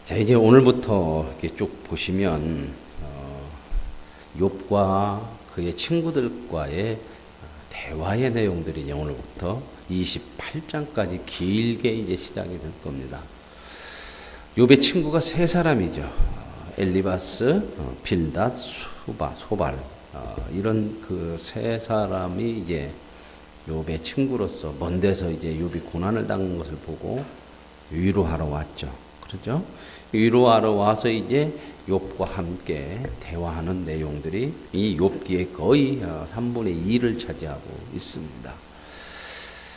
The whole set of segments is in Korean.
자, 이제 오늘부터 이렇게 쭉 보시면 욥과 그의 친구들과의 대화의 내용들이 이제 오늘부터 28장까지 길게 이제 시작이 될 겁니다. 욥의 친구가 세 사람이죠. 엘리바스, 빌닷, 소발 이런 그 세 사람이 이제 욥의 친구로서 먼 데서 이제 욥이 고난을 당한 것을 보고 위로하러 왔죠. 그렇죠? 위로하러 와서 이제 욥과 함께 대화하는 내용들이 이 욥기의 거의 3분의 2를 차지하고 있습니다.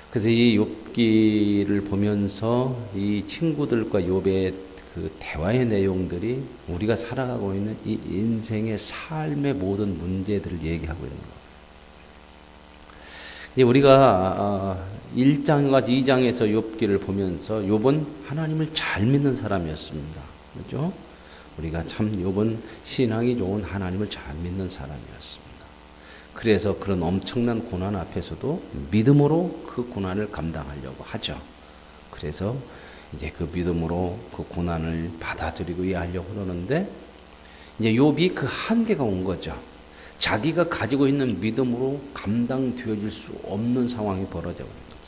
그래서 이 욥기를 보면서 이 친구들과 욥의 그 대화의 내용들이 우리가 살아가고 있는 이 인생의 삶의 모든 문제들을 얘기하고 있는 거예요. 우리가 1장과 2장에서 욥기를 보면서 욥은 하나님을 잘 믿는 사람이었습니다. 그렇죠? 우리가 참 욥은 신앙이 좋은 하나님을 잘 믿는 사람이었습니다. 그래서 그런 엄청난 고난 앞에서도 믿음으로 그 고난을 감당하려고 하죠. 그래서 이제 그 믿음으로 그 고난을 받아들이고 이해하려고 그러는데 이제 욥이 그 한계가 온 거죠. 자기가 가지고 있는 믿음으로 감당되어질 수 없는 상황이 벌어져 버린 거죠.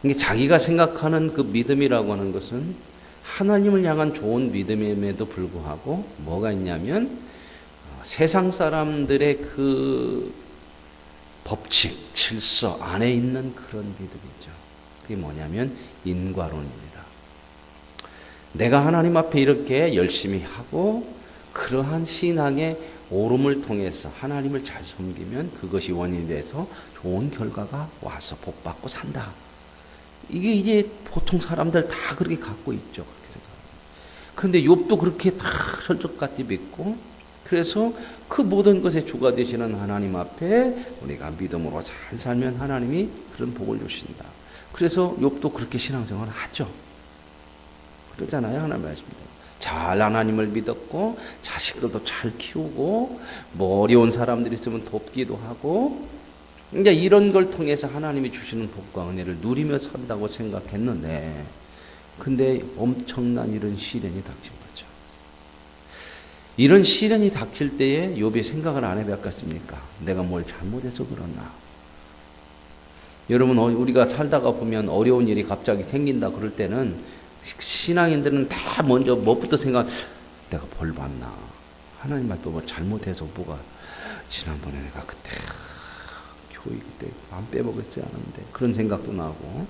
그러니까 자기가 생각하는 그 믿음이라고 하는 것은 하나님을 향한 좋은 믿음임에도 불구하고 뭐가 있냐면 세상 사람들의 그 법칙, 질서 안에 있는 그런 믿음이죠. 그게 뭐냐면 인과론입니다. 내가 하나님 앞에 이렇게 열심히 하고 그러한 신앙의 오름을 통해서 하나님을 잘 섬기면 그것이 원인이 돼서 좋은 결과가 와서 복받고 산다. 이게 이제 보통 사람들 다 그렇게 갖고 있죠. 그렇게 생각합니다. 그런데 욥도 그렇게 다 철저같이 믿고 그래서 그 모든 것의 주가 되시는 하나님 앞에 우리가 믿음으로 잘 살면 하나님이 그런 복을 주신다. 그래서 욥도 그렇게 신앙생활을 하죠. 그러잖아요. 하나님 말씀대로. 잘 하나님을 믿었고 자식들도 잘 키우고 뭐 어려운 사람들이 있으면 돕기도 하고 이제 이런 걸 통해서 하나님이 주시는 복과 은혜를 누리며 산다고 생각했는데 근데 엄청난 이런 시련이 닥친 거죠. 이런 시련이 닥칠 때에 욥이 생각을 안 해봤겠습니까? 내가 뭘 잘못해서 그러나? 여러분 우리가 살다가 보면 어려운 일이 갑자기 생긴다 그럴 때는 신앙인들은 다 먼저 뭐부터 생각, 내가 벌 받나? 하나님 말도 뭐 잘못해서 뭐가, 지난번에 내가 그때, 교회 그때 안 빼먹었지 않은데, 그런 생각도 나고,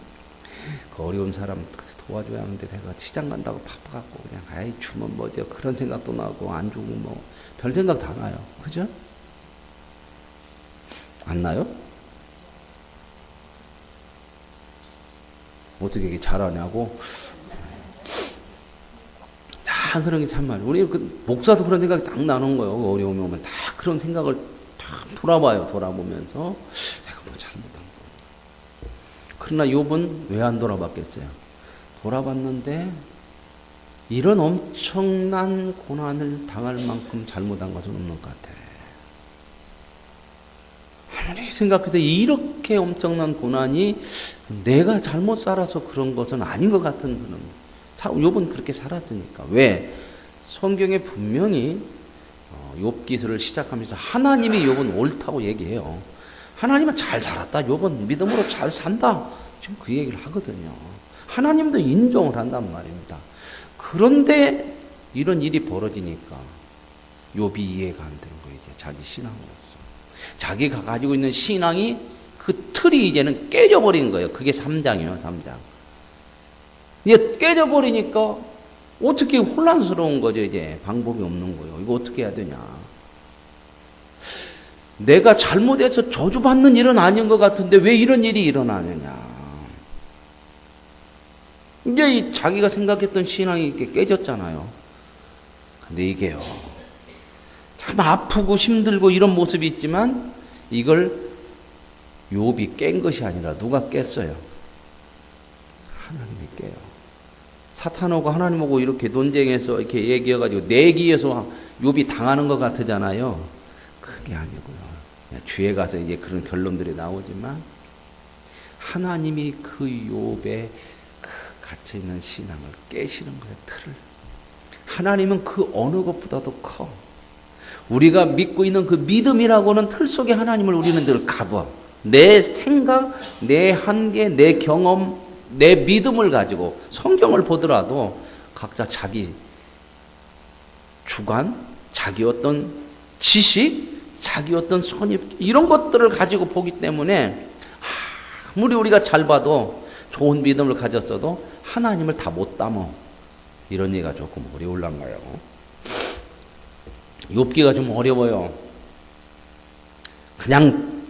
그 어려운 사람 도와줘야 하는데 내가 시장 간다고 바빠갖고, 그냥, 아이, 주면 뭐죠? 그런 생각도 나고, 안 주고 뭐, 별 생각 다 나요. 그죠? 안 나요? 어떻게 이렇게 잘하냐고? 다 그런 게 참 말이에요. 우리 그 목사도 그런 생각이 딱 나는 거예요. 어려움이 오면 다 그런 생각을 딱 돌아보면서 내가 뭐 잘못한 거야. 그러나 욥은 왜 안 돌아봤겠어요? 돌아봤는데 이런 엄청난 고난을 당할 만큼 잘못한 것은 없는 것 같아. 아무리 생각해도 이렇게 엄청난 고난이 내가 잘못 살아서 그런 것은 아닌 것 같은 그런. 욥은 그렇게 살았으니까. 왜? 성경에 분명히 욥기서를 시작하면서 하나님이 욥은 옳다고 얘기해요. 하나님은 잘 살았다. 욥은 믿음으로 잘 산다. 지금 그 얘기를 하거든요. 하나님도 인정을 한단 말입니다. 그런데 이런 일이 벌어지니까 욥이 이해가 안 되는 거예요. 이제 자기 신앙으로서. 자기가 가지고 있는 신앙이 그 틀이 이제는 깨져버린 거예요. 그게 3장이에요. 3장. 이제 깨져버리니까 어떻게 혼란스러운 거죠. 이제 방법이 없는 거예요. 이거 어떻게 해야 되냐. 내가 잘못해서 저주받는 일은 아닌 것 같은데 왜 이런 일이 일어나느냐. 이제 자기가 생각했던 신앙이 이렇게 깨졌잖아요. 근데 이게요. 참 아프고 힘들고 이런 모습이 있지만 이걸 욥이 깬 것이 아니라 누가 깼어요? 하나님이 깨요. 사탄하고 하나님하고 이렇게 논쟁해서 이렇게 얘기해가지고 내기에서 욥이 당하는 것 같으잖아요. 그게 아니고요. 주에 가서 이제 그런 결론들이 나오지만 하나님이 그 욥의 그 갇혀있는 신앙을 깨시는 거예요. 틀을. 하나님은 그 어느 것보다도 커. 우리가 믿고 있는 그 믿음이라고는 틀 속에 하나님을 우리는 늘 가둬. 내 생각, 내 한계, 내 경험, 내 믿음을 가지고 성경을 보더라도 각자 자기 주관, 자기 어떤 지식, 자기 어떤 선입, 이런 것들을 가지고 보기 때문에 아무리 우리가 잘 봐도 좋은 믿음을 가졌어도 하나님을 다 못 담어. 이런 얘기가 조금 어려울란가요? 욥기가 좀 어려워요. 그냥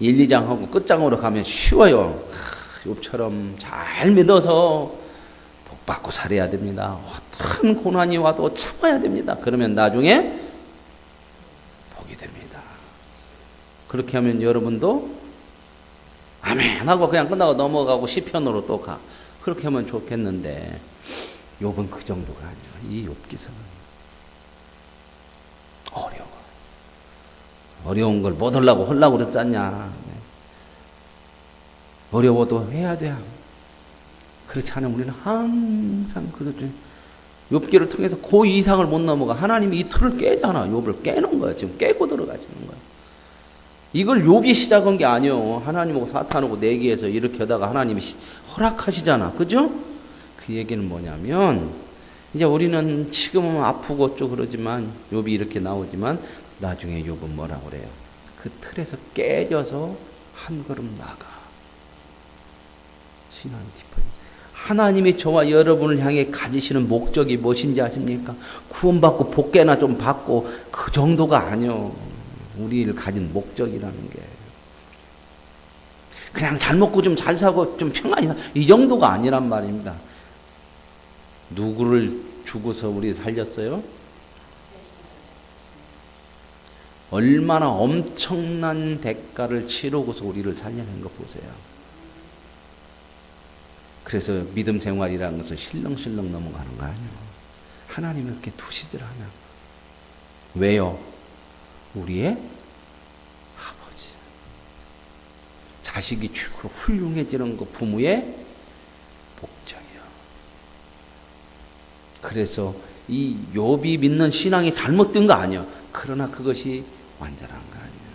1, 2장 하고 끝장으로 가면 쉬워요. 욥처럼 잘 믿어서 복 받고 살아야 됩니다. 어떤 고난이 와도 참아야 됩니다. 그러면 나중에 복이 됩니다. 그렇게 하면 여러분도 아멘 하고 그냥 끝나고 넘어가고 시편으로 또 가. 그렇게 하면 좋겠는데 욥은 그 정도가 아니에요. 이 욥기서는 어려워. 어려운 걸 못 하려고 그랬잖냐. 어려워도 해야 돼. 그렇지 않으면 우리는 항상 욥기를 통해서 그 이상을 못 넘어가. 하나님이 이 틀을 깨잖아. 욥을 깨는 거야. 지금 깨고 들어가시는 거야. 이걸 욥이 시작한 게 아니에요. 하나님하고 사탄하고 내기해서 이렇게 하다가 하나님이 허락하시잖아. 그죠? 그 얘기는 뭐냐면 이제 우리는 지금은 아프고 좀 그러지만 욥이 이렇게 나오지만 나중에 욥은 뭐라고 그래요? 그 틀에서 깨져서 한 걸음 나가. 신앙 짚어요. 하나님이 저와 여러분을 향해 가지시는 목적이 무엇인지 아십니까? 구원받고 복개나 좀 받고 그 정도가 아니요. 우리를 가진 목적이라는 게 그냥 잘 먹고 좀 잘 사고 좀 평안히 이 정도가 아니란 말입니다. 누구를 주고서 우리 살렸어요? 얼마나 엄청난 대가를 치르고서 우리를 살려낸 거 보세요. 그래서 믿음 생활이라는 것은 실렁실렁 넘어가는 거 아니에요. 하나님이 이렇게 두시질 않아. 왜요? 우리의 아버지. 자식이 훌륭해지는 거 부모의 목적이요. 그래서 이 욥이 믿는 신앙이 잘못된 거 아니에요. 그러나 그것이 완전한 거 아니에요.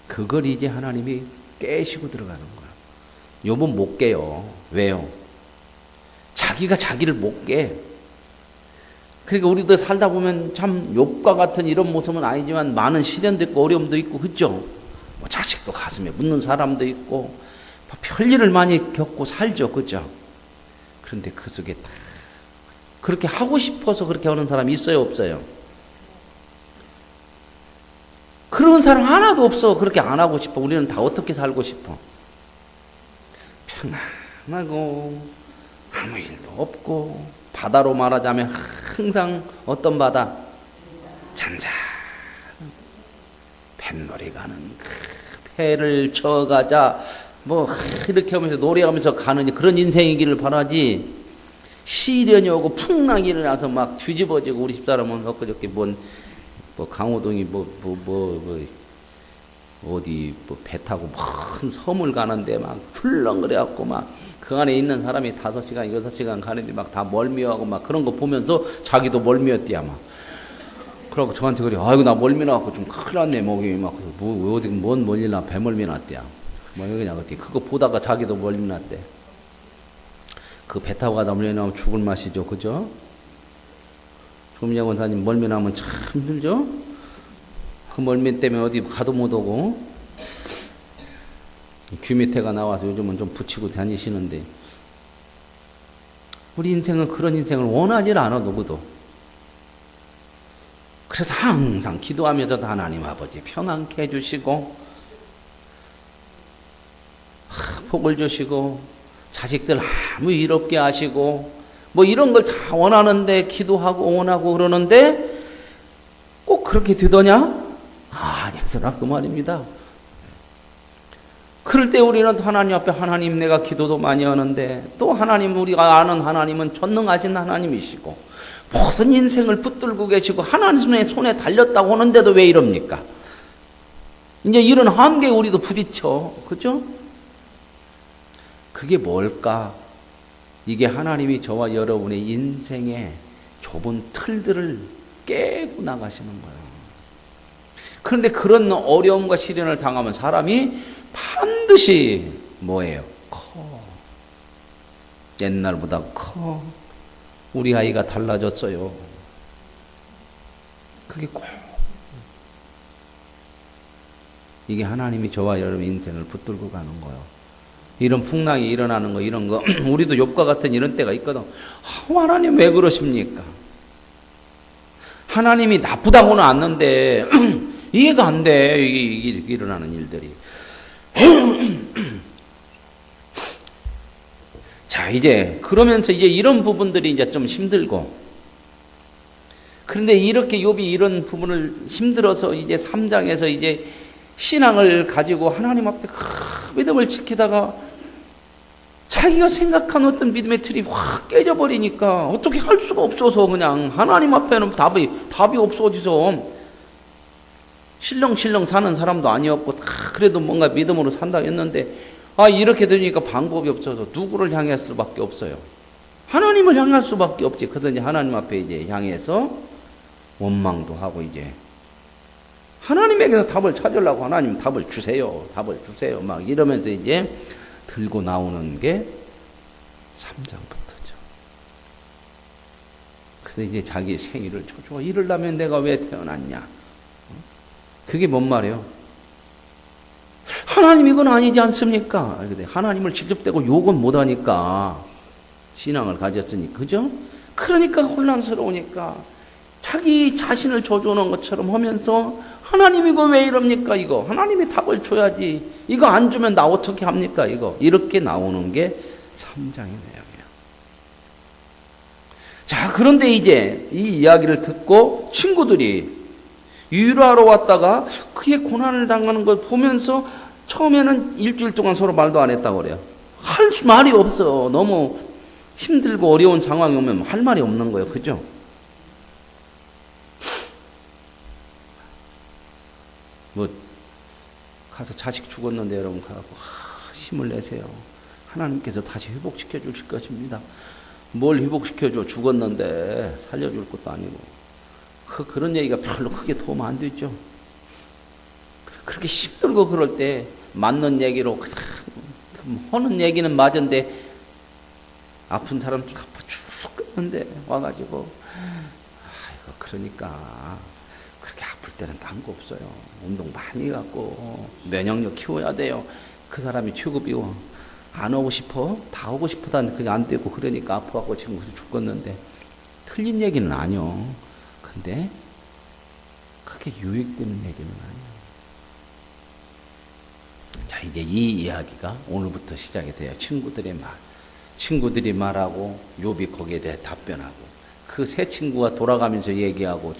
그걸 이제 하나님이 깨시고 들어가는 거예요. 욥은 못 깨요. 왜요? 자기가 자기를 못 깨. 그러니까 우리도 살다 보면 참 욥과 같은 이런 모습은 아니지만 많은 시련도 있고 어려움도 있고 그죠? 뭐 자식도 가슴에 묻는 사람도 있고 별일을 많이 겪고 살죠. 그죠? 그런데 그 속에 다 그렇게 하고 싶어서 그렇게 하는 사람이 있어요? 없어요? 그런 사람 하나도 없어. 그렇게 안 하고 싶어. 우리는 다 어떻게 살고 싶어? 편안하고 아무 일도 없고 바다로 말하자면 항상 어떤 바다? 잔잔 뱃놀이 가는 배를 쳐가자 뭐 이렇게 하면서 노래하면서 가는 그런 인생이기를 바라지 시련이 오고 풍랑이 일어나서 막 뒤집어지고 우리 집사람은 엊그저께 뭐 강호동이 어디 배 타고 큰 섬을 가는데 막 출렁거려갖고 막 그 안에 있는 사람이 5시간, 6시간 가는데 막 다 멀미하고 막 그런 거 보면서 자기도 멀미였대야 막. 그러고 저한테 그래. 아이고 나 멀미 나갖고 좀 큰일 났네 목이 막. 뭐 어디 뭔 멀미 나 배멀미 났대야. 뭐 그냥 어떻게 그거 보다가 자기도 멀미 났대. 그 배 타고 가다 멀미 나면 죽을 맛이죠, 그죠? 조미자 권사님 멀미 나면 참 힘들죠? 그 멀미 때문에 어디 가도 못 오고 귀 밑에가 나와서 요즘은 좀 붙이고 다니시는데 우리 인생은 그런 인생을 원하지 않아 누구도. 그래서 항상 기도하면서도 하나님 아버지 편안케 해주시고 복을 주시고 자식들 아무 일 없게 하시고 뭐 이런 걸 다 원하는데 기도하고 원하고 그러는데 꼭 그렇게 되더냐? 아니더라 그 말입니다. 그럴 때 우리는 하나님 앞에 하나님 내가 기도도 많이 하는데 또 하나님 우리가 아는 하나님은 전능하신 하나님이시고 모든 인생을 붙들고 계시고 하나님의 손에 달렸다고 하는데도 왜 이럽니까? 이제 이런 한계에 우리도 부딪혀. 그죠? 그게 뭘까? 이게 하나님이 저와 여러분의 인생의 좁은 틀들을 깨고 나가시는 거예요. 그런데 그런 어려움과 시련을 당하면 사람이 반드시 뭐예요? 커. 옛날보다 커. 우리 아이가 달라졌어요. 그게 꼭 이게 하나님이 저와 여러분 인생을 붙들고 가는 거예요. 이런 풍랑이 일어나는 거, 이런 거 우리도 욥과 같은 이런 때가 있거든. 하나님 왜 그러십니까? 하나님이 나쁘다고는 않는데 이해가 안 돼. 이게 일어나는 일들이. 자, 이제 그러면서 이제 이런 부분들이 이제 좀 힘들고, 그런데 이렇게 욥이 이런 부분을 힘들어서 이제 3장에서 이제 신앙을 가지고 하나님 앞에 큰 믿음을 지키다가 자기가 생각한 어떤 믿음의 틀이 확 깨져버리니까 어떻게 할 수가 없어서 그냥 하나님 앞에는 답이 없어지서 실렁실렁 사는 사람도 아니었고 그래도 뭔가 믿음으로 산다고 했는데 이렇게 되니까 방법이 없어서 누구를 향할 수밖에 없어요. 하나님을 향할 수밖에 없지. 그러더니 하나님 앞에 이제 향해서 원망도 하고 이제 하나님에게서 답을 찾으려고 하나님 답을 주세요. 막 이러면서 이제 들고 나오는 게 3장부터죠. 그래서 이제 자기 생일을 쳐줘. 이러려면 내가 왜 태어났냐. 그게 뭔 말이에요? 하나님 이건 아니지 않습니까? 하나님을 직접 대고 욕은 못하니까 신앙을 가졌으니 그죠? 그러니까 혼란스러우니까 자기 자신을 저주하는 것처럼 하면서 하나님 이거 왜 이럽니까? 이거 하나님이 답을 줘야지. 이거 안 주면 나 어떻게 합니까? 이거 이렇게 나오는 게 3장의 내용이에요. 자, 그런데 이제 이 이야기를 듣고 친구들이 위로하러 왔다가 그의 고난을 당하는 걸 보면서 처음에는 일주일 동안 서로 말도 안 했다고 그래요. 할 말이 없어. 너무 힘들고 어려운 상황이 오면 할 말이 없는 거예요. 그죠? 뭐 가서 자식 죽었는데 여러분 가고 힘을 내세요. 하나님께서 다시 회복시켜 주실 것입니다. 뭘 회복시켜 줘? 죽었는데 살려줄 것도 아니고. 그런 얘기가 별로 크게 도움 안 되죠. 그렇게 힘들고 그럴 때 맞는 얘기로 하는 얘기는 맞은데 아픈 사람 죽겠는데 와가지고 그러니까 그렇게 아플 때는 딴 거 없어요. 운동 많이 갖고 면역력 키워야 돼요. 그 사람이 취급이고 안 오고 싶어? 다 오고 싶어도 그게 안 되고 그러니까 아파갖고 지금 죽겠는데 틀린 얘기는 아니요. 근데 그게 유익되는 얘기는 아니에요. 자, 이제 이 이야기가 오늘부터 시작이 돼요. 친구들이 말하고 욥이 거기에 대해 답변하고 그 세 친구가 돌아가면서 얘기하고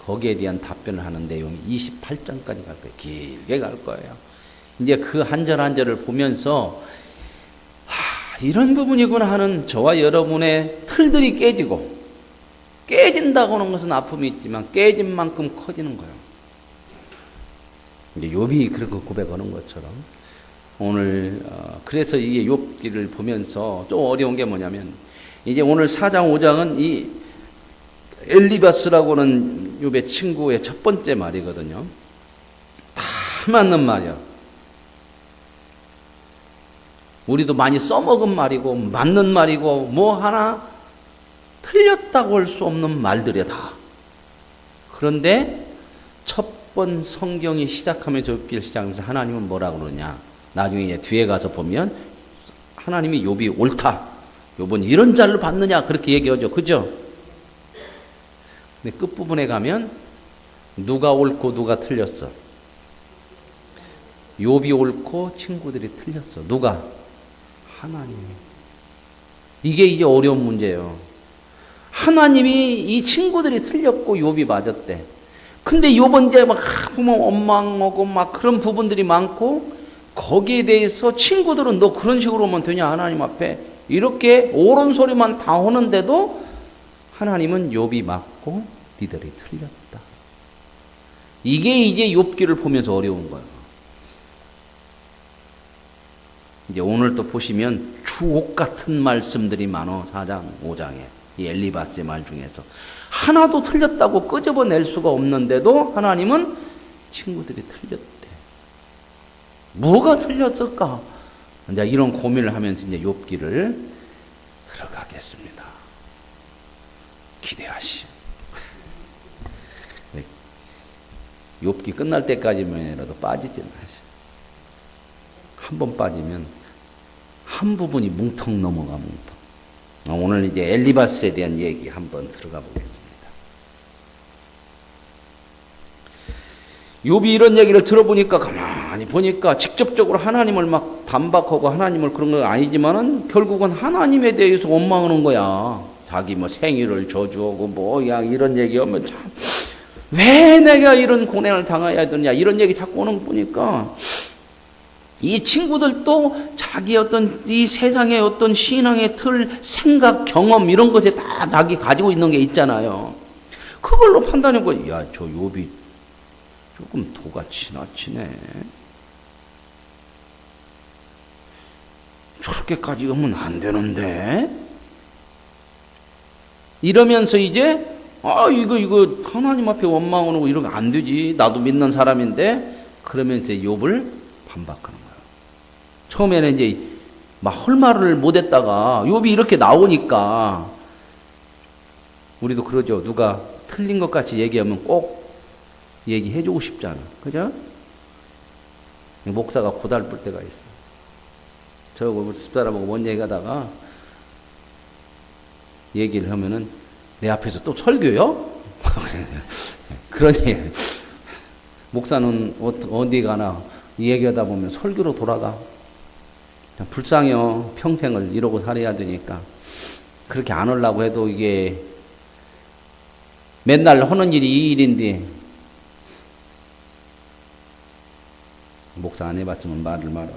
거기에 대한 답변을 하는 내용이 28장까지 갈 거예요. 길게 갈 거예요. 이제 그 한 절 한 절을 보면서 이런 부분이구나 하는 저와 여러분의 틀들이 깨진다고 하는 것은 아픔이 있지만 깨진 만큼 커지는 거예요. 이제 욥이 그렇게 고백하는 것처럼 오늘 그래서 이게 욥기를 보면서 좀 어려운 게 뭐냐면 이제 오늘 4장 5장은 이 엘리바스라고 하는 욥의 친구의 첫 번째 말이거든요. 다 맞는 말이야. 우리도 많이 써먹은 말이고 맞는 말이고 뭐 하나 틀렸다고 할 수 없는 말들이야 다. 그런데 첫 번 성경이 시작하면서 욥기를 시작하면서 하나님은 뭐라고 그러냐. 나중에 이제 뒤에 가서 보면 하나님이 욥이 옳다. 욥은 이런 자를 받느냐 그렇게 얘기하죠. 그죠? 근데 끝부분에 가면 누가 옳고 누가 틀렸어. 욥이 옳고 친구들이 틀렸어. 누가? 하나님이. 이게 이제 어려운 문제예요. 하나님이 이 친구들이 틀렸고 욥이 맞았대. 근데 욥은 이제 막 보면 원망하고 막 그런 부분들이 많고 거기에 대해서 친구들은 너 그런 식으로 하면 되냐 하나님 앞에 이렇게 옳은 소리만 다 하는데도 하나님은 욥이 맞고 니들이 틀렸다. 이게 이제 욥기를 보면서 어려운 거예요. 이제 오늘 또 보시면 주옥 같은 말씀들이 많어. 4장, 5장에. 이 엘리바스의 말 중에서. 하나도 틀렸다고 끄집어낼 수가 없는데도 하나님은 친구들이 틀렸대. 뭐가 틀렸을까? 이제 이런 고민을 하면서 이제 욥기를 들어가겠습니다. 기대하시오. 욥기 끝날 때까지만이라도 빠지지 마시오. 한 번 빠지면 한 부분이 뭉텅 넘어가 뭉텅. 오늘 이제 엘리바스에 대한 얘기 한번 들어가 보겠습니다. 욥이 이런 얘기를 들어보니까 가만히 보니까 직접적으로 하나님을 막 반박하고 하나님을 그런 건 아니지만은 결국은 하나님에 대해서 원망하는 거야. 자기 뭐 생일을 저주하고 뭐야 이런 얘기하면 참 왜 내가 이런 고난을 당해야 되냐 이런 얘기 자꾸 오는 거 보니까 이 친구들도 자기 어떤 이 세상의 어떤 신앙의 틀, 생각, 경험 이런 것에 다 자기 가지고 있는 게 있잖아요. 그걸로 판단해 보고 야, 저 욥이 조금 도가 지나치네. 저렇게까지 하면 안 되는데? 이러면서 이제 이거 하나님 앞에 원망하는 거 이러면 안 되지. 나도 믿는 사람인데 그러면서 욥을 반박하는 거예요. 처음에는 이제 막 헐말을 못했다가 욥이 이렇게 나오니까 우리도 그러죠. 누가 틀린 것 같이 얘기하면 꼭 얘기해주고 싶잖아. 그죠? 목사가 고달플 때가 있어. 저거 숫자라보고 뭔 얘기하다가 얘기를 하면은 내 앞에서 또 설교요? 그러니 목사는 어디 가나 얘기하다 보면 설교로 돌아가. 불쌍해요. 평생을 이러고 살아야 되니까. 그렇게 안 하려고 해도 이게 맨날 하는 일이 이 일인데 목사 안 해봤으면 말을 말아.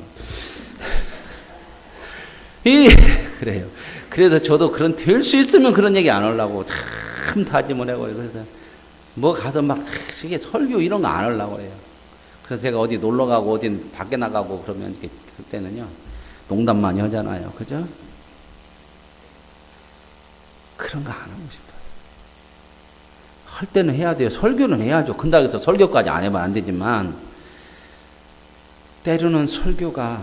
그래요. 그래서 저도 될 수 있으면 그런 얘기 안 하려고 참 다짐을 하고 그래서 뭐 가서 막 이게 설교 이런 거 안 하려고 그래요. 그래서 제가 어디 놀러 가고 어디 밖에 나가고 그러면 그때는요 농담 많이 하잖아요. 그죠? 그런 거 안 하고 싶어서. 할 때는 해야 돼요. 설교는 해야죠. 근다고 해서 설교까지 안 해봐 안 되지만 때로는 설교가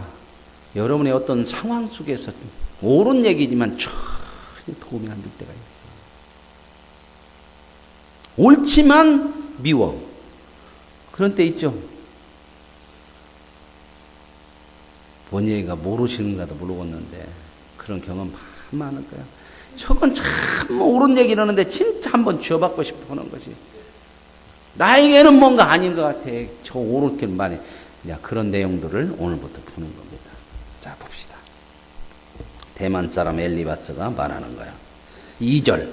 여러분의 어떤 상황 속에서 옳은 얘기지만 전혀 도움이 안 될 때가 있어요. 옳지만 미워. 그런 때 있죠. 뭔 얘기가 모르시는가도 모르겠는데 그런 경험 많을 거야. 저건 참 옳은 얘기를 하는데 진짜 한번 쥐어받고 싶어 하는 것이 나에게는 뭔가 아닌 것 같아. 저 옳은 길 말이. 그런 내용들을 오늘부터 푸는 겁니다. 자, 봅시다. 대만 사람 엘리바스가 말하는 거야. 2절.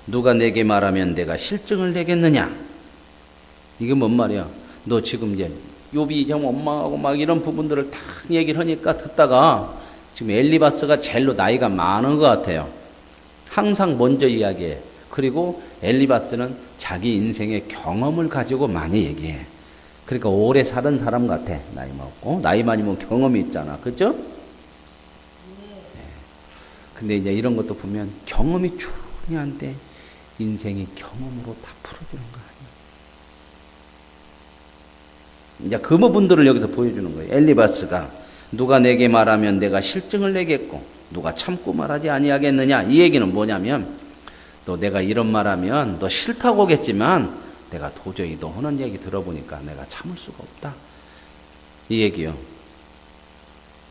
누가 내게 말하면 내가 실증을 내겠느냐? 이게 뭔 말이야? 너 지금 이제 욥이 좀 원망하고 막 이런 부분들을 다 얘기를 하니까 듣다가 지금 엘리바스가 제일로 나이가 많은 것 같아요. 항상 먼저 이야기해. 그리고 엘리바스는 자기 인생의 경험을 가지고 많이 얘기해. 그러니까 오래 사는 사람 같아. 나이 먹고. 나이 많으면 경험이 있잖아. 그죠? 네. 근데 이제 이런 것도 보면 경험이 중요한데 인생이 경험으로 다 풀어주는 거 아니야. 이제 그 부분들을 여기서 보여주는 거예요. 엘리바스가 누가 내게 말하면 내가 실증을 내겠고 누가 참고 말하지 아니하겠느냐. 이 얘기는 뭐냐면 너 내가 이런 말하면 너 싫다고 하겠지만 내가 도저히 너 하는 얘기 들어보니까 내가 참을 수가 없다. 이 얘기요.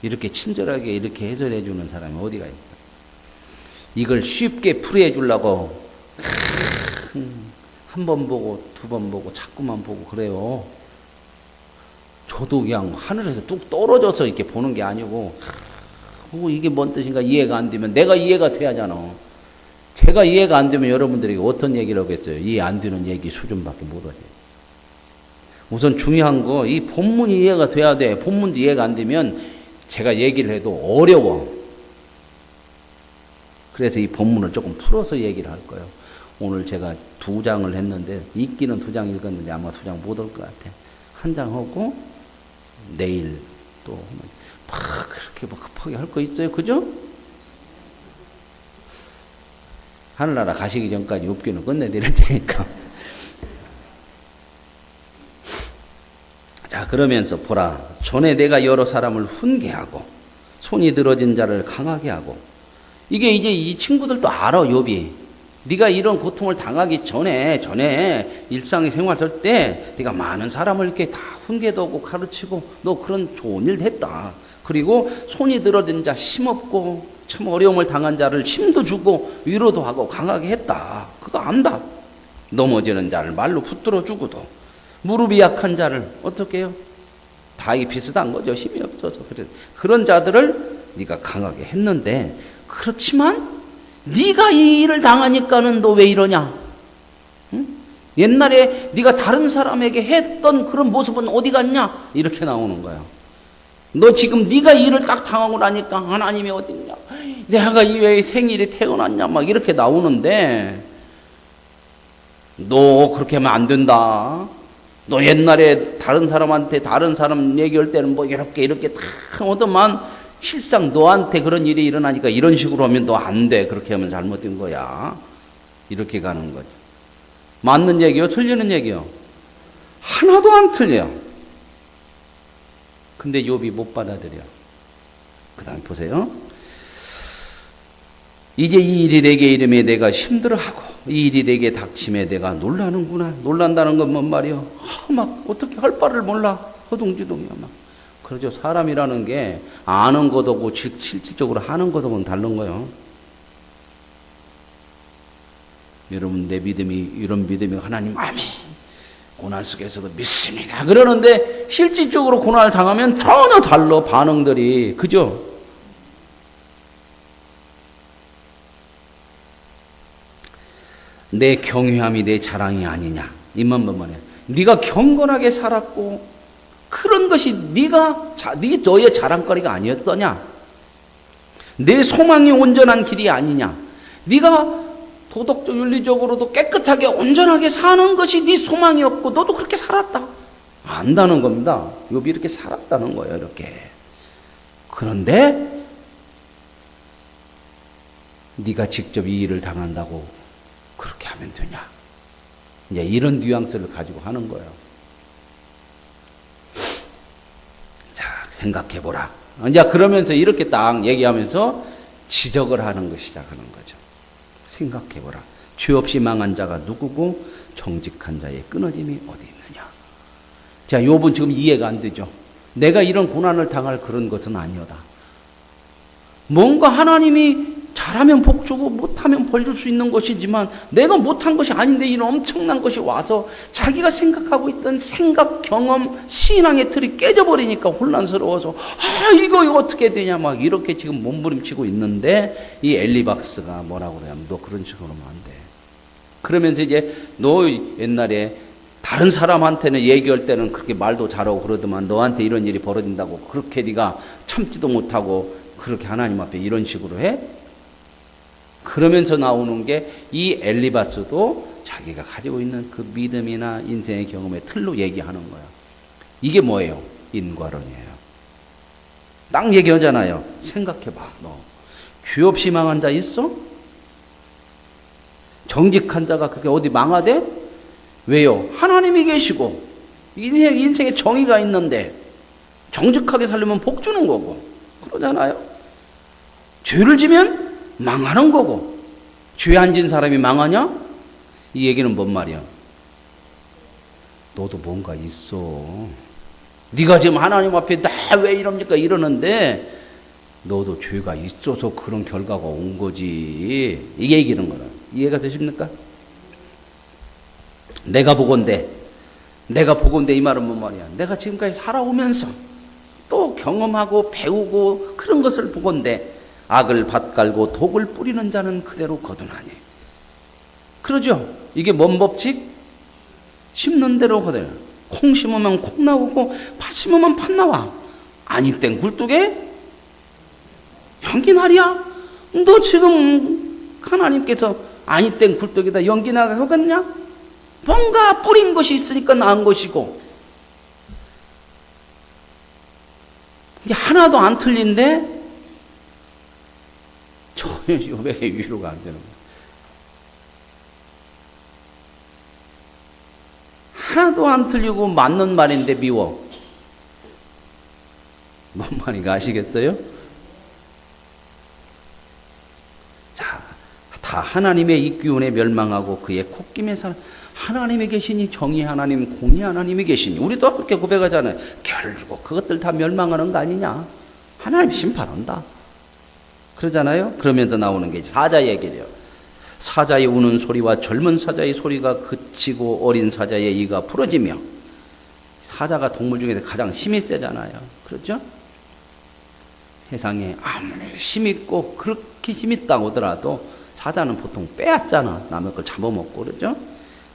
이렇게 친절하게 이렇게 해설해 주는 사람이 어디가 있어. 이걸 쉽게 풀이해 주려고 한 번 보고 두 번 보고 자꾸만 보고 그래요. 저도 그냥 하늘에서 뚝 떨어져서 이렇게 보는 게 아니고 이게 뭔 뜻인가 이해가 안 되면 내가 이해가 돼야잖아. 제가 이해가 안 되면 여러분들에게 어떤 얘기를 하겠어요? 이해 안 되는 얘기 수준밖에 못 하죠. 우선 중요한 거, 이 본문이 이해가 돼야 돼. 본문도 이해가 안 되면 제가 얘기를 해도 어려워. 그래서 이 본문을 조금 풀어서 얘기를 할 거예요. 오늘 제가 2장을 했는데, 읽기는 2장 읽었는데 아마 2장 못 올 것 같아. 1장 하고, 내일 또 막 그렇게 그렇게 뭐 급하게 할 거 있어요? 그죠? 하늘나라 가시기 전까지 욥기는 끝내드릴 테니까. 자, 그러면서 보라. 전에 내가 여러 사람을 훈계하고 손이 늘어진 자를 강하게 하고. 이게 이제 이 친구들도 알아, 욥이. 네가 이런 고통을 당하기 전에 일상의 생활할 때 네가 많은 사람을 이렇게 다 훈계도 하고 가르치고 너 그런 좋은 일 했다. 그리고 손이 늘어진 자, 힘없고 참 어려움을 당한 자를 힘도 주고 위로도 하고 강하게 했다. 그거 안다. 넘어지는 자를 말로 붙들어 주고도 무릎이 약한 자를 어떻게 해요? 다 이게 비슷한 거죠. 힘이 없어서. 그런 자들을 네가 강하게 했는데 그렇지만 네가 이 일을 당하니까는 너 왜 이러냐? 응? 옛날에 네가 다른 사람에게 했던 그런 모습은 어디 갔냐? 이렇게 나오는 거야. 너 지금 네가 이 일을 딱 당하고 나니까 하나님이 어디 있냐? 내가 왜 생일이 태어났냐? 막 이렇게 나오는데 너 그렇게 하면 안 된다. 너 옛날에 다른 사람한테 다른 사람 얘기할 때는 뭐 이렇게 다 하더만 실상 너한테 그런 일이 일어나니까 이런 식으로 하면 너 안 돼. 그렇게 하면 잘못된 거야. 이렇게 가는 거죠. 맞는 얘기요? 틀리는 얘기요? 하나도 안 틀려. 근데 욥이 못 받아들여. 그 다음에 보세요. 이제 이 일이 내게 이름에 내가 힘들어하고 이 일이 내게 닥침에 내가 놀라는구나. 놀란다는 건 뭔 말이요? 막 어떻게 할 바를 몰라. 허둥지둥이야 막. 그러죠. 사람이라는 게 아는 것하고 실질적으로 하는 것하고는 다른 거예요. 여러분 내 믿음이 이런 믿음이 하나님 아멘. 고난 속에서도 믿습니다. 그러는데 실질적으로 고난을 당하면 전혀 달라 반응들이. 그죠? 내 경외함이 내 자랑이 아니냐. 이만 보면 네가 경건하게 살았고 그런 것이 너의 자랑거리가 아니었더냐? 내 소망이 온전한 길이 아니냐? 네가 도덕적 윤리적으로도 깨끗하게 온전하게 사는 것이 네 소망이었고 너도 그렇게 살았다. 안다는 겁니다. 욥이 이렇게 살았다는 거예요. 이렇게. 그런데 네가 직접 이 일을 당한다고 그렇게 하면 되냐? 이제 이런 뉘앙스를 가지고 하는 거예요. 생각해보라. 이제 그러면서 이렇게 딱 얘기하면서 지적을 하는 거 시작하는 거죠. 생각해보라. 죄 없이 망한 자가 누구고 정직한 자의 끊어짐이 어디 있느냐. 자, 욥은 지금 이해가 안 되죠. 내가 이런 고난을 당할 그런 것은 아니오다. 뭔가 하나님이 잘하면 복 주고 못하면 벌 줄 수 있는 것이지만 내가 못한 것이 아닌데 이런 엄청난 것이 와서 자기가 생각하고 있던 생각, 경험, 신앙의 틀이 깨져버리니까 혼란스러워서 이거 어떻게 되냐 막 이렇게 지금 몸부림치고 있는데 이 엘리박스가 뭐라고 그래요? 너 그런 식으로 하면 안 돼. 그러면서 이제 너 옛날에 다른 사람한테는 얘기할 때는 그렇게 말도 잘하고 그러더만 너한테 이런 일이 벌어진다고 그렇게 네가 참지도 못하고 그렇게 하나님 앞에 이런 식으로 해? 그러면서 나오는 게 이 엘리바스도 자기가 가지고 있는 그 믿음이나 인생의 경험의 틀로 얘기하는 거야. 이게 뭐예요? 인과론이에요. 딱 얘기하잖아요. 생각해봐. 너 죄 없이 망한 자 있어? 정직한 자가 그게 어디 망하대? 왜요? 하나님이 계시고 인생에 정의가 있는데 정직하게 살려면 복 주는 거고 그러잖아요. 죄를 지면 망하는 거고 죄 안 진 사람이 망하냐? 이 얘기는 뭔 말이야? 너도 뭔가 있어. 네가 지금 하나님 앞에 나 왜 이럽니까 이러는데 너도 죄가 있어서 그런 결과가 온 거지. 이 얘기는 거라. 이해가 되십니까? 내가 보건대 이 말은 뭔 말이야? 내가 지금까지 살아오면서 또 경험하고 배우고 그런 것을 보건대 악을 밭갈고 독을 뿌리는 자는 그대로 거두나니. 그러죠? 이게 뭔 법칙? 심는 대로 거둬요. 콩 심으면 콩 나오고 팥 심으면 팥 나와. 아니 땡 굴뚝에 연기 날이야? 너 지금 하나님께서 아니 땡 굴뚝에다 연기 나가 하겠냐? 뭔가 뿌린 것이 있으니까 나은 것이고 이게 하나도 안 틀린데 전혀 왜 위로가 안 되는 거야? 하나도 안 틀리고 맞는 말인데 미워. 뭔 말인가 아시겠어요? 자, 다 하나님의 이 기운에 멸망하고 그의 콧김에 사는 하나님이 계시니 정의 하나님, 공의 하나님이 계시니 우리도 그렇게 고백하잖아요. 결국 그것들 다 멸망하는 거 아니냐? 하나님 심판한다. 그러잖아요. 그러면서 나오는 게 사자 얘기래요. 사자의 우는 소리와 젊은 사자의 소리가 그치고 어린 사자의 이가 부러지며, 사자가 동물 중에서 가장 힘이 세잖아요. 그렇죠? 세상에 아무리 힘 있고 그렇게 힘 있다고 하더라도 사자는 보통 빼앗잖아. 남의 걸 잡아먹고 그러죠?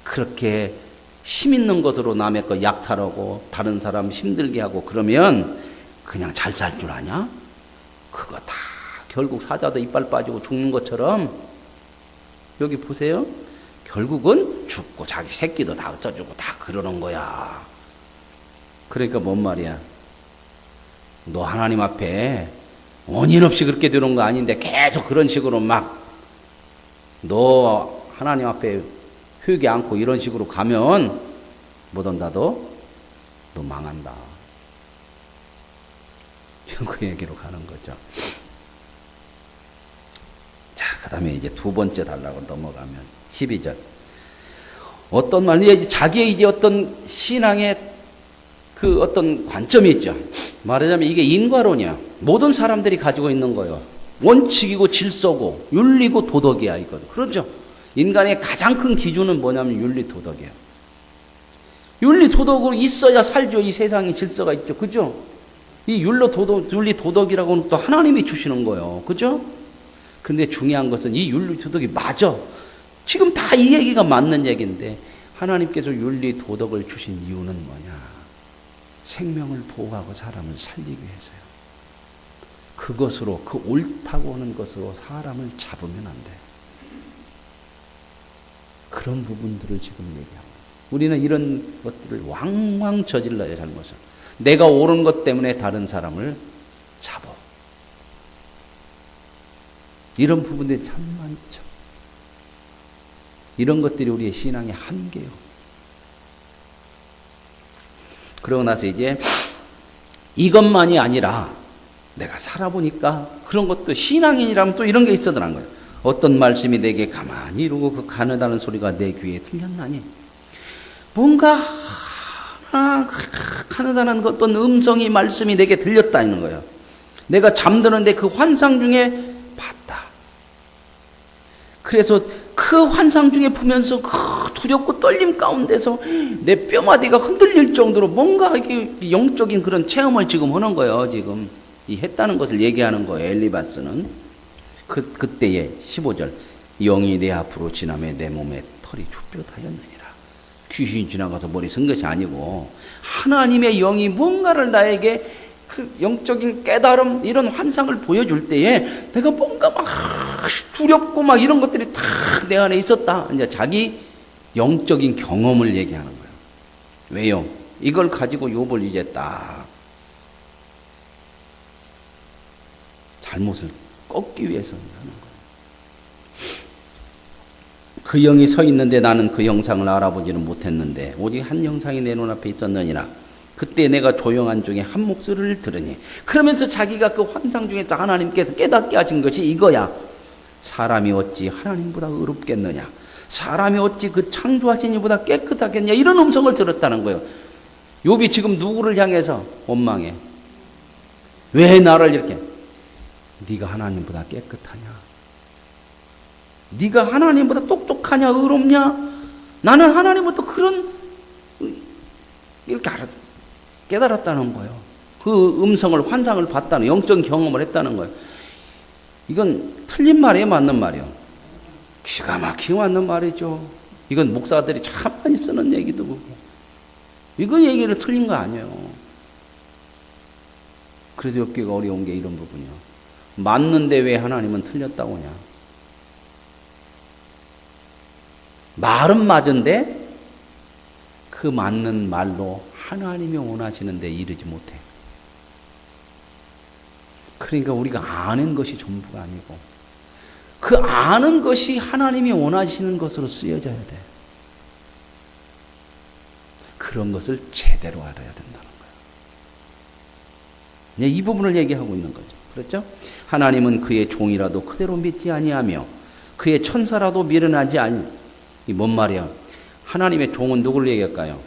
그렇게 힘 있는 것으로 남의 거 약탈하고 다른 사람 힘들게 하고 그러면 그냥 잘 살 줄 아냐? 그거 다 결국 사자도 이빨 빠지고 죽는 것처럼 여기 보세요. 결국은 죽고 자기 새끼도 다 어쩌주고 다 그러는 거야. 그러니까 뭔 말이야? 너 하나님 앞에 원인 없이 그렇게 되는 거 아닌데 계속 그런 식으로 막 너 하나님 앞에 회개 않고 이런 식으로 가면 못 온다도 너 망한다. 그 얘기로 가는 거죠. 자, 그 다음에 이제 두 번째 달라고 넘어가면 12절. 어떤 말이 자기의 이제 어떤 신앙의 그 어떤 관점이 있죠. 말하자면 이게 인과론이야. 모든 사람들이 가지고 있는 거예요. 원칙이고 질서고 윤리고 도덕이야, 이거. 그렇죠? 인간의 가장 큰 기준은 뭐냐면 윤리 도덕이에요. 윤리 도덕으로 있어야 살죠. 이 세상에 질서가 있죠. 그죠? 이 윤리 도덕이라고는 또 하나님이 주시는 거예요. 그죠? 근데 중요한 것은 이 윤리 도덕이 맞아. 지금 다 이 얘기가 맞는 얘기인데 하나님께서 윤리 도덕을 주신 이유는 뭐냐? 생명을 보호하고 사람을 살리기 위해서요. 그것으로, 그 옳다고 하는 것으로 사람을 잡으면 안 돼. 그런 부분들을 지금 얘기합니다. 우리는 이런 것들을 왕왕 저질러요, 잘못을. 내가 옳은 것 때문에 다른 사람을 잡아. 이런 부분들이 참 많죠. 이런 것들이 우리의 신앙의 한계요. 그러고 나서 이제 이것만이 아니라 내가 살아보니까 그런 것도 신앙인이라면 또 이런 게 있어더란 거예요. 어떤 말씀이 내게 가만히 이루고 그 가느다는 소리가 내 귀에 들렸나니 뭔가 가느다는 어떤 음성이 말씀이 내게 들렸다는 거예요. 내가 잠드는데 그 환상 중에 봤다. 그래서 그 환상 중에 보면서 그 두렵고 떨림 가운데서 내 뼈마디가 흔들릴 정도로 뭔가 이렇게 영적인 그런 체험을 지금 하는 거예요. 지금 이 했다는 것을 얘기하는 거예요. 엘리바스는 그때에 15절 영이 내 앞으로 지나매 내 몸에 털이 쭈뼛하였느니라. 귀신이 지나가서 머리 쓴 것이 아니고 하나님의 영이 뭔가를 나에게 그 영적인 깨달음 이런 환상을 보여줄 때에 내가 뭔가 막 두렵고 막 이런 것들이 다 내 안에 있었다. 이제 자기 영적인 경험을 얘기하는 거예요. 왜요? 이걸 가지고 욥을 이제 딱 잘못을 꺾기 위해서 하는 거예요. 그 영이 서 있는데 나는 그 형상을 알아보지는 못했는데 오직 한 형상이 내 눈앞에 있었느니라. 그때 내가 조용한 중에 한 목소리를 들으니 그러면서 자기가 그 환상 중에서 하나님께서 깨닫게 하신 것이 이거야. 사람이 어찌 하나님보다 의롭겠느냐. 사람이 어찌 그 창조하신 이보다 깨끗하겠냐. 이런 음성을 들었다는 거예요. 욥이 지금 누구를 향해서 원망해? 왜 나를 이렇게? 네가 하나님보다 깨끗하냐? 네가 하나님보다 똑똑하냐? 의롭냐? 나는 하나님부터 그런 이렇게 깨달았다는 거예요. 그 음성을 환상을 봤다는 영적 경험을 했다는 거예요. 이건 틀린 말이에요, 맞는 말이에요? 기가 막히게 맞는 말이죠. 이건 목사들이 참 많이 쓰는 얘기도 그렇고 이거 얘기를 틀린 거 아니에요. 그래서 엽기가 어려운 게 이런 부분이요. 맞는데 왜 하나님은 틀렸다고 하냐? 말은 맞은데 그 맞는 말로 하나님이 원하시는데 이르지 못해. 그러니까 우리가 아는 것이 전부가 아니고 그 아는 것이 하나님이 원하시는 것으로 쓰여져야 돼. 그런 것을 제대로 알아야 된다는 거예요. 이 부분을 얘기하고 있는 거죠. 그렇죠? 하나님은 그의 종이라도 그대로 믿지 아니하며 그의 천사라도 미련하지 아니. 이 뭔 말이야? 하나님의 종은 누구를 얘기할까요?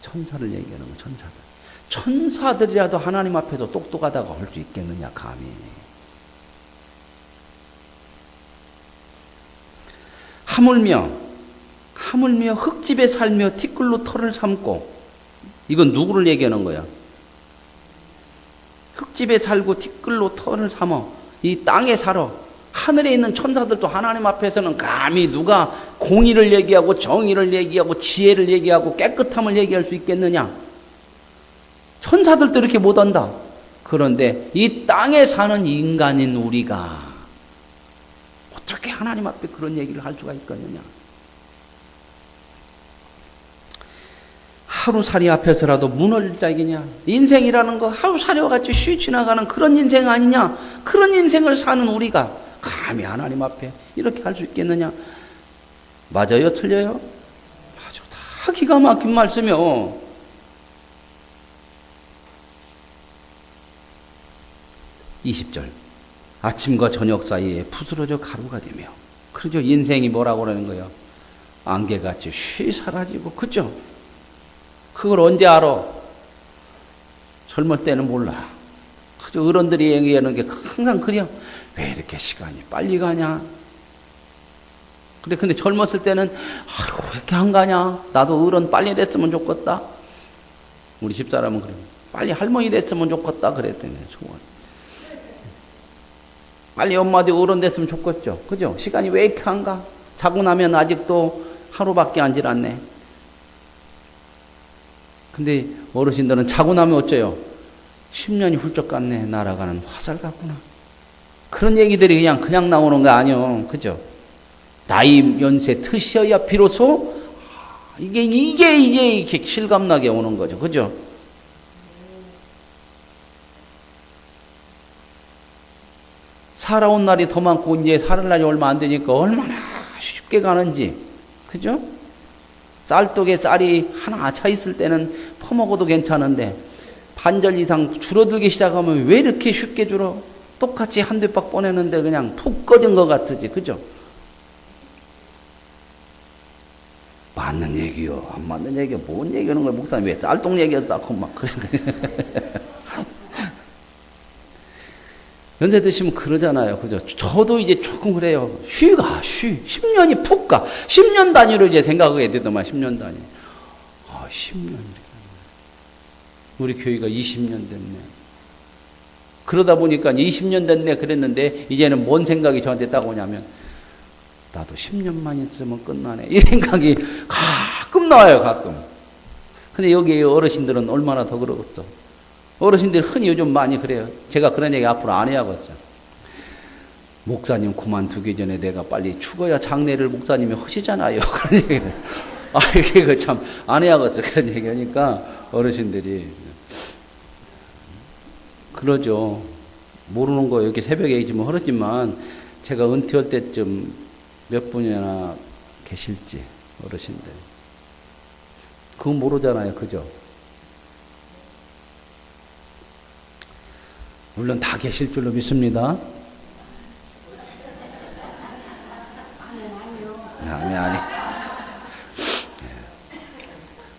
천사를 얘기하는 거예요. 천사들. 천사들이라도 하나님 앞에서 똑똑하다고 할 수 있겠느냐 감히. 하물며 흙집에 살며 티끌로 털을 삼고, 이건 누구를 얘기하는 거야? 흙집에 살고 티끌로 털을 삼어 이 땅에 살아. 하늘에 있는 천사들도 하나님 앞에서는 감히 누가 공의를 얘기하고 정의를 얘기하고 지혜를 얘기하고 깨끗함을 얘기할 수 있겠느냐? 천사들도 이렇게 못한다. 그런데 이 땅에 사는 인간인 우리가 어떻게 하나님 앞에 그런 얘기를 할 수가 있겠느냐? 하루살이 앞에서라도 무너질 자이냐? 인생이라는 거 하루살이와 같이 쉬 지나가는 그런 인생 아니냐? 그런 인생을 사는 우리가 감히 하나님 앞에 이렇게 할 수 있겠느냐? 맞아요? 틀려요? 맞아. 다 기가 막힌 말씀이요. 20절. 아침과 저녁 사이에 부스러져 가루가 되며. 그러죠? 인생이 뭐라고 그러는 거예요? 안개같이 쉬 사라지고. 그죠? 그걸 언제 알아? 젊을 때는 몰라. 그저 어른들이 얘기하는 게 항상 그래요. 왜 이렇게 시간이 빨리 가냐? 그래, 근데 젊었을 때는, 왜 이렇게 안 가냐? 나도 어른 빨리 됐으면 좋겠다. 우리 집사람은 그래요. 빨리 할머니 됐으면 좋겠다. 그랬더니, 소원. 빨리 엄마도 어른 됐으면 좋겠죠. 그죠? 시간이 왜 이렇게 안 가? 자고 나면 아직도 하루밖에 안 지났네. 근데 어르신들은 자고 나면 어째요? 10년이 훌쩍 갔네. 날아가는 화살 같구나. 그런 얘기들이 그냥 나오는 거 아니요. 그죠? 나이 연세 트셔야 비로소 이게 이렇게 실감나게 오는 거죠. 그죠? 살아온 날이 더 많고 이제 살을 날이 얼마 안 되니까 얼마나 쉽게 가는지. 그죠? 쌀독에 쌀이 하나 차 있을 때는 퍼먹어도 괜찮은데 반절 이상 줄어들기 시작하면 왜 이렇게 쉽게 줄어? 똑같이 한 대박 보내는데 그냥 푹 꺼진 것 같으지. 그죠? 맞는 얘기요. 안 맞는 얘기요. 뭔 얘기하는 거야? 목사님 왜 쌀똥 얘기였어? 막 그래. 연세 드시면 그러잖아요. 그죠? 저도 이제 조금 그래요. 10년이 푹 가. 10년 단위로 이제 생각하게 되더만, 10년 단위. 10년. 우리 교회가 20년 됐네. 그러다 보니까 20년 됐네 그랬는데, 이제는 뭔 생각이 저한테 딱 오냐면, 나도 10년만 있으면 끝나네. 이 생각이 가끔 나와요, 가끔. 근데 여기 어르신들은 얼마나 더 그러겠어. 어르신들이 흔히 요즘 많이 그래요. 제가 그런 얘기 앞으로 안 해야겠어요. 목사님 그만두기 전에 내가 빨리 죽어야 장례를 목사님이 하시잖아요. 그런 얘기를. 이게 참 안 해야겠어. 그런 얘기 하니까 어르신들이. 그러죠. 모르는 거 여기 새벽에 있지만 그렇지만 제가 은퇴할 때쯤 몇 분이나 계실지 어르신들. 그건 모르잖아요. 그죠? 물론 다 계실 줄로 믿습니다. 아니.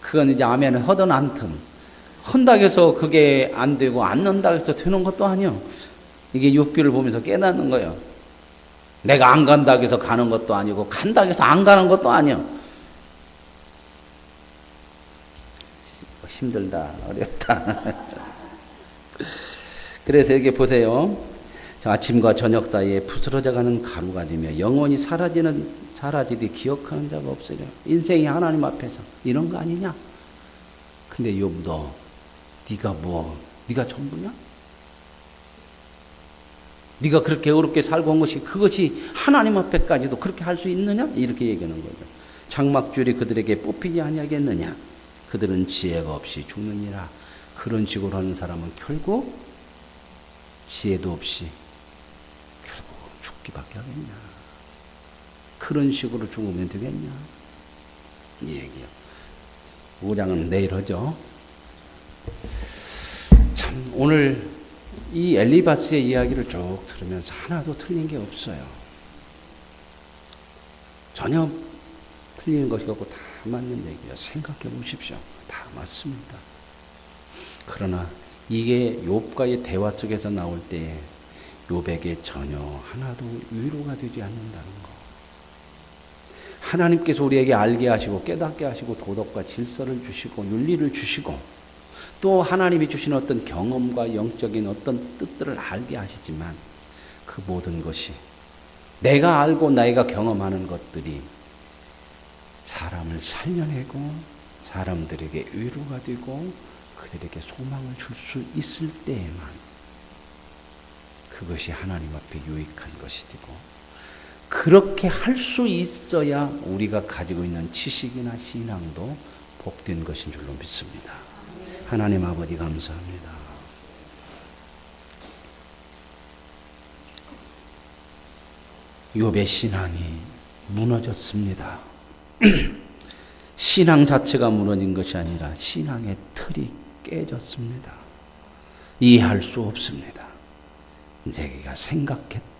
그건 이제 아멘은 허든 않든. 헌다고 해서 그게 안 되고 안 넣는다고 해서 되는 것도 아니요. 이게 육규를 보면서 깨닫는 거예요. 내가 안 간다고 해서 가는 것도 아니고 간다고 해서 안 가는 것도 아니요. 힘들다. 어렵다. 그래서 여기 보세요. 아침과 저녁 사이에 부스러져가는 가루가 되며 영원히 사라지되 기억하는 자가 없으려. 인생이 하나님 앞에서 이런 거 아니냐? 근데 욥도 네가 네가 전부냐? 네가 그렇게 어렵게 살고 온 것이 그것이 하나님 앞에까지도 그렇게 할 수 있느냐? 이렇게 얘기하는 거죠. 장막줄이 그들에게 뽑히지 아니하겠느냐? 그들은 지혜가 없이 죽느니라. 그런 식으로 하는 사람은 결국 지혜도 없이 결국 죽기밖에 하겠냐. 그런 식으로 죽으면 되겠냐. 이 얘기요. 5장은 내일 하죠. 참 오늘 이 엘리바스의 이야기를 쭉 들으면서 하나도 틀린 게 없어요. 전혀 틀리는 것이 없고 다 맞는 얘기예요. 생각해 보십시오. 다 맞습니다. 그러나 이게 욥과의 대화 속에서 나올 때에 욥에게 전혀 하나도 위로가 되지 않는다는 거. 하나님께서 우리에게 알게 하시고 깨닫게 하시고 도덕과 질서를 주시고 윤리를 주시고 또 하나님이 주신 어떤 경험과 영적인 어떤 뜻들을 알게 하시지만 그 모든 것이 내가 알고 내가 경험하는 것들이 사람을 살려내고 사람들에게 위로가 되고 그들에게 소망을 줄 수 있을 때에만 그것이 하나님 앞에 유익한 것이 되고 그렇게 할 수 있어야 우리가 가지고 있는 지식이나 신앙도 복된 것인 줄로 믿습니다. 하나님 아버지 감사합니다. 욥의 신앙이 무너졌습니다. 신앙 자체가 무너진 것이 아니라 신앙의 틀이 깨졌습니다. 이해할 수 없습니다. 자기가 생각했던